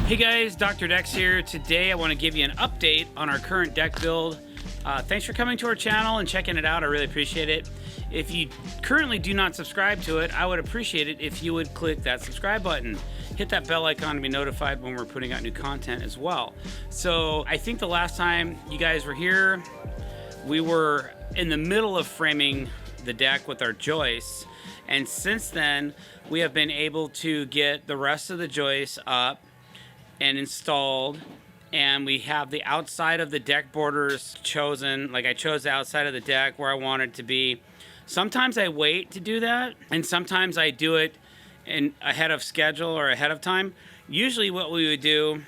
Hey guys, drdecks here. Today I want to give you an update on our current deck build. Thanks for coming to our channel and checking it out. I really appreciate it. If you currently do not subscribe to it, I would appreciate it if you would click that subscribe button. Hit that bell icon to be notified when we're putting out new content as well. So I think the last time you guys were here, we were in the middle of framing the deck with our joists. And since then, we have been able to get the rest of the joists up and installed, and we have the outside of the deck borders chosen. Like, I chose the outside of the deck where I want it to be. Sometimes I wait to do that, and sometimes I do it ahead of schedule or ahead of time. Usually what we would do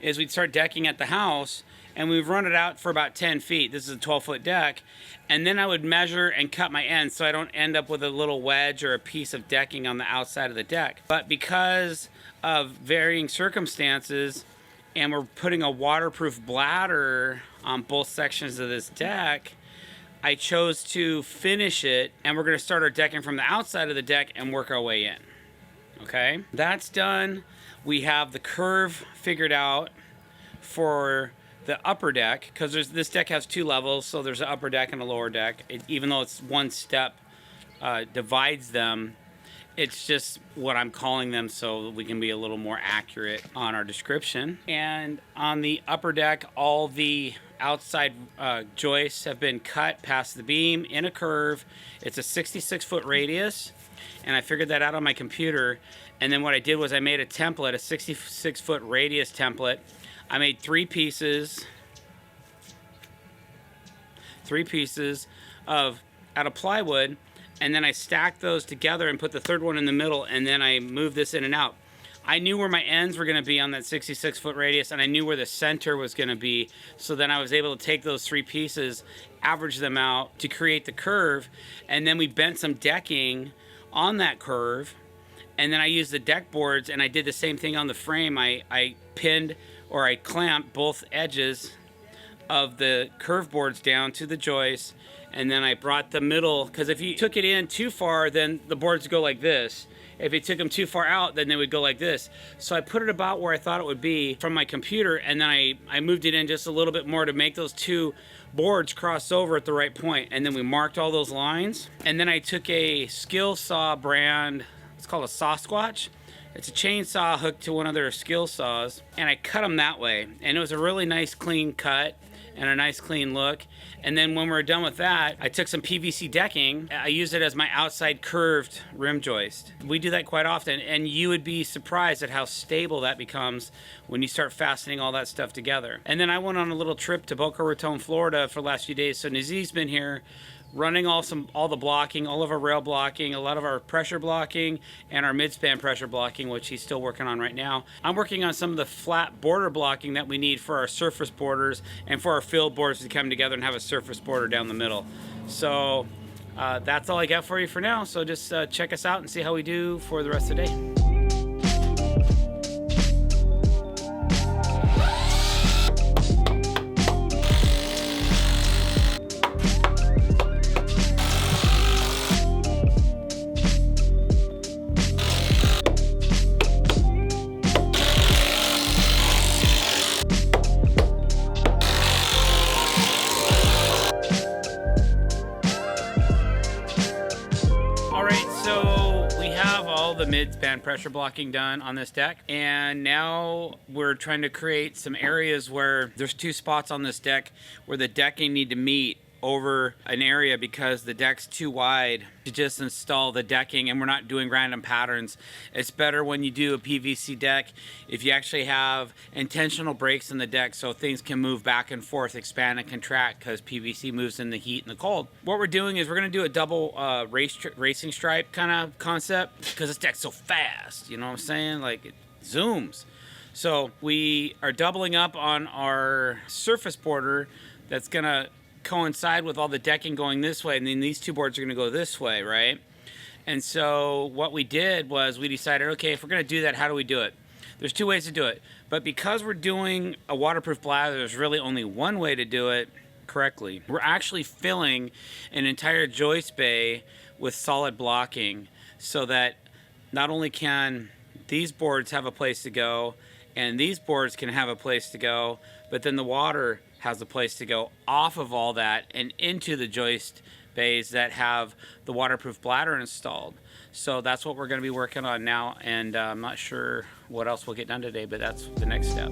is we'd start decking at the house, and we'd run it out for about 10 feet. This is a 12-foot deck. And then I would measure and cut my ends so I don't end up with a little wedge or a piece of decking on the outside of the deck. But because of varying circumstances, and we're putting a waterproof bladder on both sections of this deck, I chose to finish it, and we're gonna start our decking from the outside of the deck and work our way in. Okay, that's done. We have the curve figured out for the upper deck, because this deck has two levels, so there's an upper deck and a lower deck. Even though it's one step divides them, it's just what I'm calling them so that we can be a little more accurate on our description. And on the upper deck, all the outside joists have been cut past the beam in a curve. It's a 66-foot radius, and I figured that out on my computer. And then what I did was I made a template, a 66-foot radius template. I made three pieces out of plywood, and then I stacked those together and put the third one in the middle, and then I moved this in and out. I knew where my ends were gonna be on that 66-foot radius, and I knew where the center was gonna be, so then I was able to take those three pieces, average them out to create the curve, and then we bent some decking on that curve, and then I used the deck boards, and I did the same thing on the frame. I pinned, or I clamped both edges of the curve boards down to the joist, and then I brought the middle, because if you took it in too far, then the boards go like this. If you took them too far out, then they would go like this. So I put it about where I thought it would be from my computer, and then I moved it in just a little bit more to make those two boards cross over at the right point. And then we marked all those lines. And then I took a skill saw brand, it's called a Sasquatch. It's a chainsaw hooked to one of their skill saws, and I cut them that way. And it was a really nice clean cut and a nice clean look. And then when we were done with that, I took some PVC decking. I used it as my outside curved rim joist. We do that quite often, and you would be surprised at how stable that becomes when you start fastening all that stuff together. And then I went on a little trip to Boca Raton, Florida for the last few days. So Naziz's been here running all the blocking, all of our rail blocking, a lot of our pressure blocking, and our mid-span pressure blocking, which he's still working on right now. I'm working on some of the flat border blocking that we need for our surface borders and for our field boards to come together and have a surface border down the middle. So that's all I got for you for now. So just check us out and see how we do for the rest of the day. The mid-span pressure blocking done on this deck, and now we're trying to create some areas where there's two spots on this deck where the decking need to meet over an area because the deck's too wide to just install the decking, and we're not doing random patterns. It's better when you do a PVC deck if you actually have intentional breaks in the deck so things can move back and forth, expand and contract, because PVC moves in the heat and the cold. What we're doing is we're going to do a double racing stripe kind of concept, because this deck's so fast, you know what I'm saying? Like, it zooms. So we are doubling up on our surface border that's going to coincide with all the decking going this way, and then these two boards are going to go this way, right? And so what we did was we decided, okay, if we're going to do that, how do we do it? There's two ways to do it, but because we're doing a waterproof bladder, there's really only one way to do it correctly. We're actually filling an entire joist bay with solid blocking so that not only can these boards have a place to go And these boards can have a place to go, but then the water has a place to go off of all that and into the joist bays that have the waterproof bladder installed. So that's what we're going to be working on now, and I'm not sure what else we'll get done today, but that's the next step.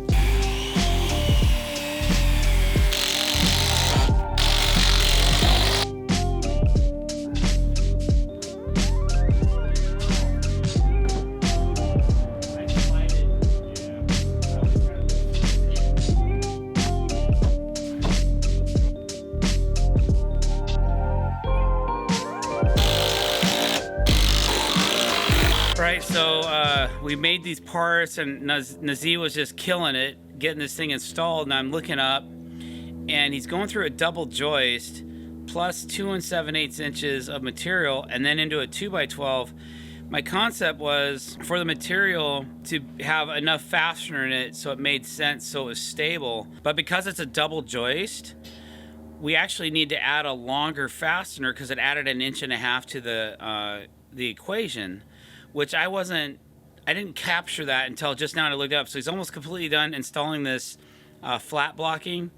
Right, so we made these parts, and Nazee was just killing it, getting this thing installed, and I'm looking up, and he's going through a double joist, plus 2 7/8 inches of material, and then into a 2x12. My concept was for the material to have enough fastener in it so it made sense, so it was stable, but because it's a double joist, we actually need to add a longer fastener because it added 1.5 inches to the equation, which I didn't capture that until just now I looked up. So he's almost completely done installing this flat blocking,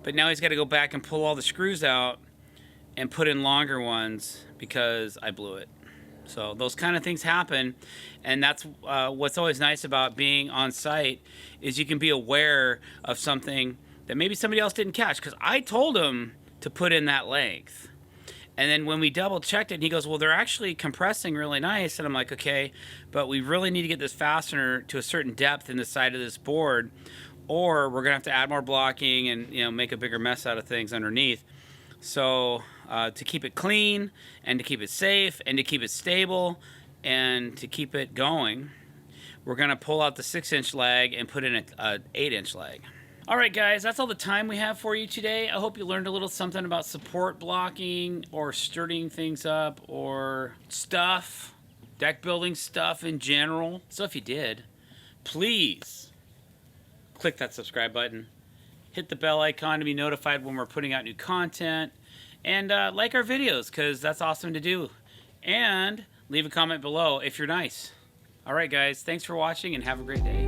but now he's got to go back and pull all the screws out and put in longer ones because I blew it. So those kind of things happen, and that's what's always nice about being on site is you can be aware of something that maybe somebody else didn't catch, because I told him to put in that length. And then when we double checked it, and he goes, well, they're actually compressing really nice. And I'm like, okay, but we really need to get this fastener to a certain depth in the side of this board, or we're gonna have to add more blocking and, you know, make a bigger mess out of things underneath. So to keep it clean and to keep it safe and to keep it stable and to keep it going, we're gonna pull out the 6-inch lag and put in a 8-inch lag. All right, guys, that's all the time we have for you today. I hope you learned a little something about support blocking or sturdying things up or stuff, deck building stuff in general. So if you did, please click that subscribe button, hit the bell icon to be notified when we're putting out new content, and like our videos, because that's awesome to do. And leave a comment below if you're nice. All right, guys, thanks for watching and have a great day.